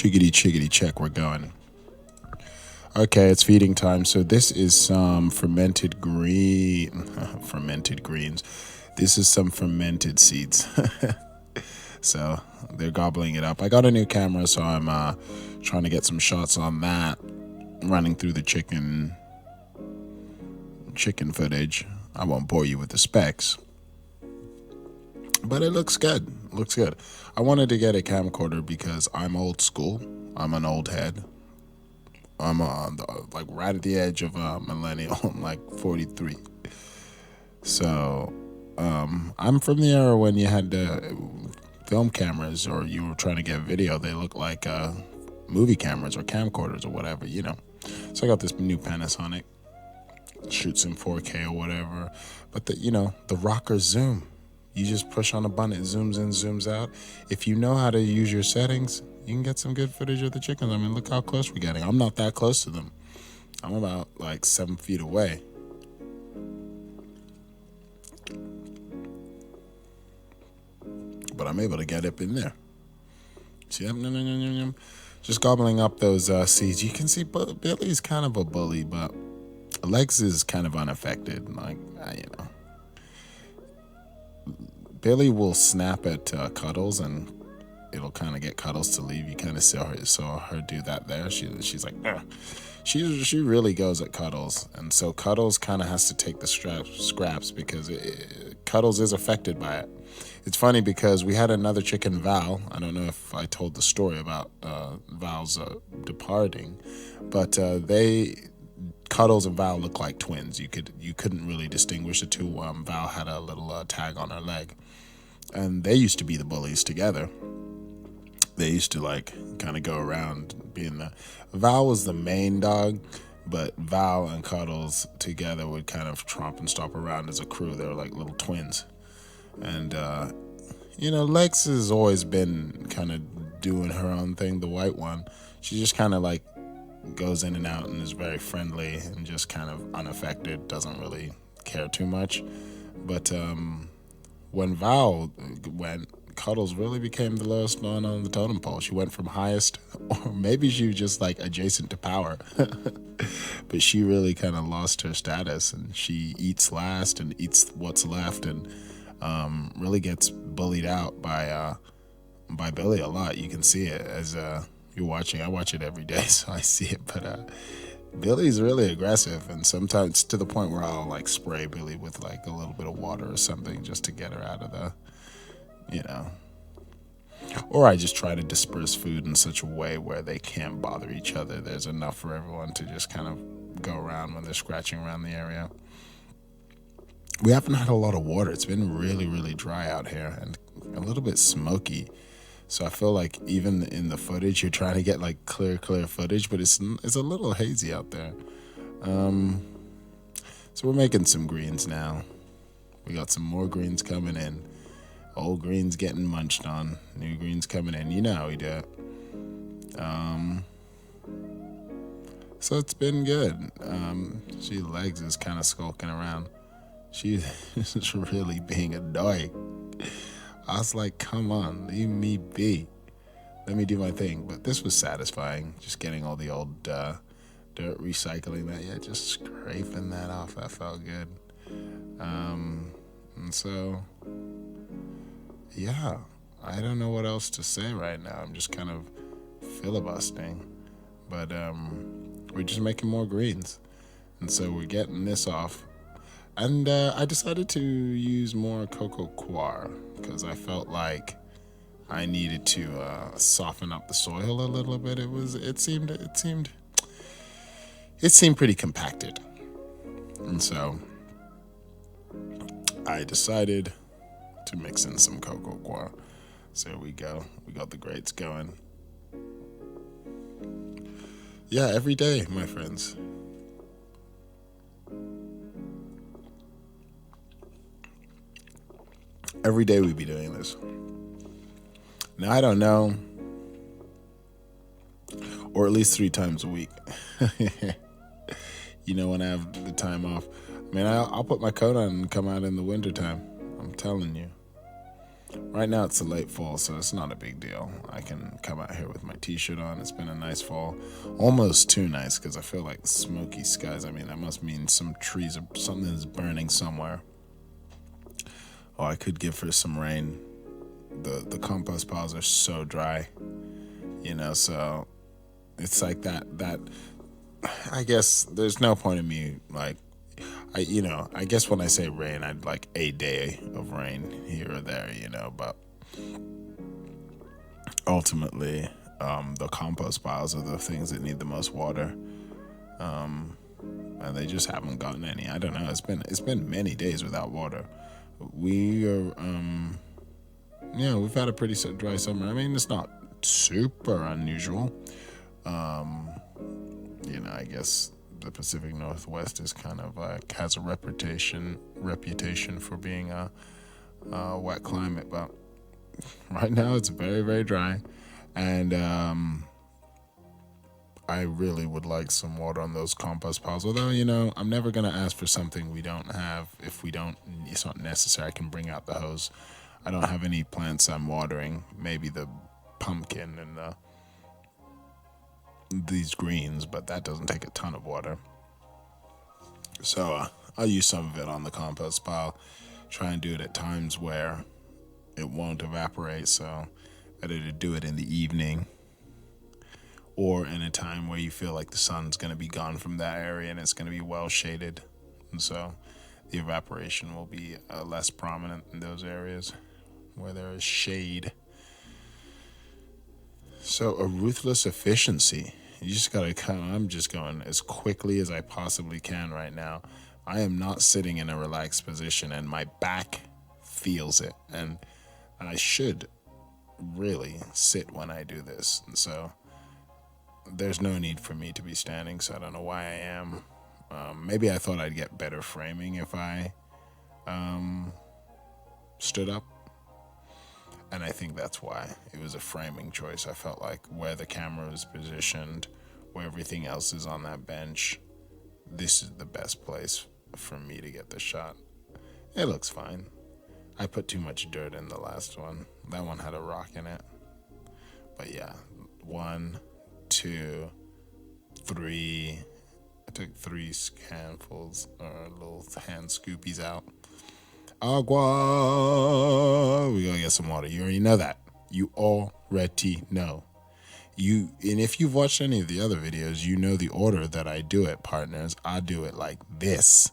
Chickadee, chickadee, check, we're going. Okay, it's feeding time. So this is some fermented greens. This is some fermented seeds. So they're gobbling it up. I got a new camera, so I'm trying to get some shots on that, running through the chicken footage. I won't bore you with the specs, but it looks good. It looks good. I wanted to get a camcorder because I'm old school. I'm an old head. I'm like right at the edge of a millennial. I'm like 43. So I'm from the era when you had film cameras, or you were trying to get video. They look like movie cameras or camcorders or whatever, you know. So I got this new Panasonic. Shoots in 4K or whatever. But the rocker zoom. You just push on a button, it zooms in, zooms out. If you know how to use your settings, you can get some good footage of the chickens. I mean, look how close we're getting. I'm not that close to them. I'm about like 7 feet away. But I'm able to get up in there. See that? Just gobbling up those seeds. You can see Billy's kind of a bully, but Lex is kind of unaffected. Like, Billy will snap at Cuddles, and it'll kind of get Cuddles to leave. You kind of saw her do that there. She's like, ugh. She really goes at Cuddles, and so Cuddles kind of has to take the scraps because Cuddles is affected by it. It's funny because we had another chicken, Val. I don't know if I told the story about Val's departing, but Cuddles and Val look like twins. You couldn't really distinguish the two. Val had a little tag on her leg, and they used to be the bullies together. They used to like kind of go around being Val was the main dog, but Val and Cuddles together would kind of tromp and stomp around as a crew. They were like little twins, and Lex has always been kind of doing her own thing. The white one, she just kind of like goes in and out and is very friendly and just kind of unaffected, doesn't really care too much. But when Val went, Cuddles really became the lowest one on the totem pole. She went from highest, or maybe she was just like adjacent to power, but she really kind of lost her status, and she eats last and eats what's left, and really gets bullied out by Billy a lot. You can see it as you're watching. I watch it every day, so I see it. But Billy's really aggressive, and sometimes to the point where I'll like spray Billy with like a little bit of water or something just to get her out of the, or I just try to disperse food in such a way where they can't bother each other. There's enough for everyone to just kind of go around when they're scratching around the area. We haven't had a lot of water. It's been really, really dry out here and a little bit smoky. So I feel like even in the footage, you're trying to get like clear footage, but it's a little hazy out there. So we're making some greens now. We got some more greens coming in. Old greens getting munched on. New greens coming in. You know how we do it. So it's been good. Legs is kind of skulking around. She's really being annoying. I was like, come on, leave me be. Let me do my thing. But this was satisfying, just getting all the old dirt, recycling that. Yeah, just scraping that off. That felt good. And so, yeah, I don't know what else to say right now. I'm just kind of filibustering. But we're just making more greens. And so we're getting this off. And I decided to use more cocoa coir because I felt like I needed to soften up the soil a little bit. It seemed pretty compacted, and so I decided to mix in some cocoa coir. So here we go. We got the grates going. Yeah, every day, my friends. Every day we be doing this. Now, I don't know, or at least 3 times a week. When I have the time off. I mean, I'll put my coat on and come out in the wintertime. I'm telling you. Right now it's a late fall, so it's not a big deal. I can come out here with my t-shirt on. It's been a nice fall. Almost too nice because I feel like smoky skies. I mean, that must mean some trees or something is burning somewhere. Oh, I could give for some rain. The compost piles are so dry, so it's like that I guess there's no point in me like I guess when I say rain, I'd like a day of rain here or there, but ultimately, the compost piles are the things that need the most water, and they just haven't gotten any. I don't know. It's been many days without water. We are, we've had a pretty dry summer. I mean, it's not super unusual. I guess the Pacific Northwest is kind of has a reputation for being a wet climate, but right now it's very, very dry, and I really would like some water on those compost piles. Although, I'm never gonna ask for something we don't have. If we don't, it's not necessary. I can bring out the hose. I don't have any plants I'm watering. Maybe the pumpkin and these greens, but that doesn't take a ton of water. So I'll use some of it on the compost pile. Try and do it at times where it won't evaporate. So better to do it in the evening or in a time where you feel like the sun's going to be gone from that area and it's going to be well shaded. And so the evaporation will be less prominent in those areas where there is shade. So a ruthless efficiency. You just gotta I'm just going as quickly as I possibly can right now. I am not sitting in a relaxed position and my back feels it. And I should really sit when I do this. And so there's no need for me to be standing, so I don't know why I am. Maybe I thought I'd get better framing if I stood up. And I think that's why it was a framing choice. I felt like where the camera is positioned, where everything else is on that bench, this is the best place for me to get the shot. It looks fine. I put too much dirt in the last one. That one had a rock in it. But yeah, 1, 2, 3. I took 3 handfuls or little hand scoopies out. Agua. We gotta get some water. You already know that. You already know. And if you've watched any of the other videos, you know the order that I do it, partners. I do it like this.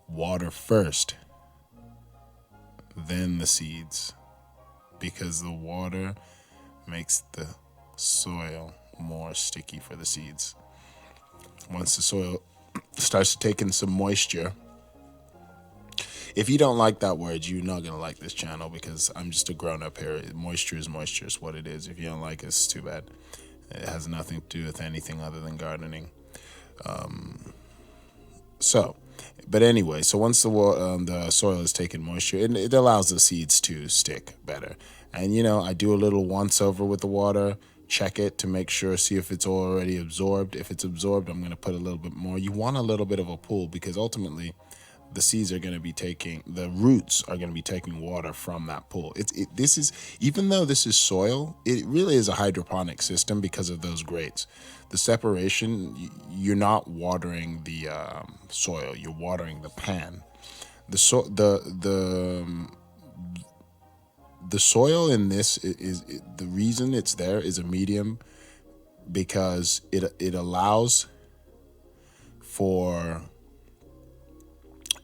Water first, then the seeds. Because the water makes the soil more sticky for the seeds. Once the soil starts to take in some moisture. If you don't like that word, you're not going to like this channel because I'm just a grown-up here. Moisture is moisture. It's what it is. If you don't like it, it's too bad. It has nothing to do with anything other than gardening. But anyway, so once the soil has taken moisture, it allows the seeds to stick better. And, I do a little once over with the water, check it to make sure, see if it's already absorbed. If it's absorbed, I'm going to put a little bit more. You want a little bit of a pool because ultimately the seeds are going to be the roots are going to be taking water from that pool. This is, even though this is soil, it really is a hydroponic system because of those grates. The separation, you're not watering the soil, you're watering the pan. The soil in this is the reason it's there is a medium because it allows for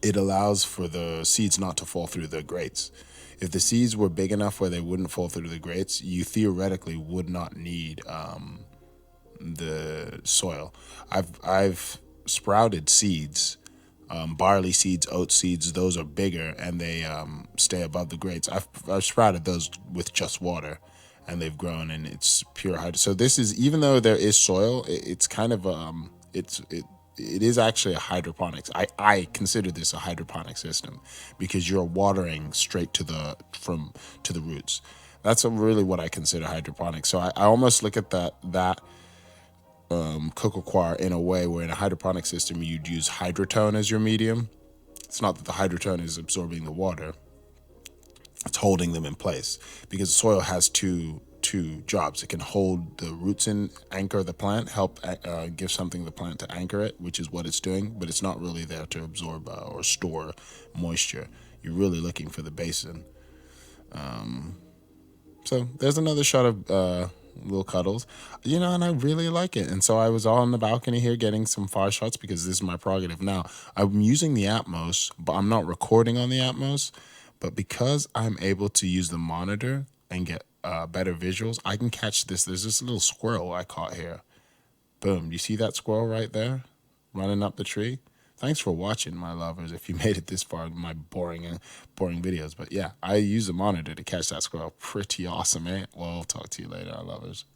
the seeds not to fall through the grates. If the seeds were big enough where they wouldn't fall through the grates, you theoretically would not need the soil. I've sprouted seeds, barley seeds, oat seeds. Those are bigger and they stay above the grates. I've sprouted those with just water, and they've grown, and it's pure hydro. So this is, even though there is soil, it's kind of it is actually a hydroponics. I consider this a hydroponic system because you're watering straight to the roots. That's really what I consider hydroponics. So I almost look at that cocoa coir in a way where in a hydroponic system you'd use hydrotone as your medium. It's not that the hydrotone is absorbing the water. It's holding them in place because soil has two jobs. It can hold the roots in, anchor the plant, help give something the plant to anchor it, which is what it's doing, but it's not really there to absorb or store moisture. You're really looking for the basin. So there's another shot of little cuddles, and I really like it. And so I was all on the balcony here getting some far shots because this is my prerogative. Now I'm using the Atmos, but I'm not recording on the Atmos. But because I'm able to use the monitor and get better visuals, I can catch this. There's this little squirrel I caught here. Boom. Do you see that squirrel right there running up the tree? Thanks for watching, my lovers, if you made it this far in my boring videos. But yeah, I use the monitor to catch that squirrel. Pretty awesome, eh? Well, I'll talk to you later, our lovers.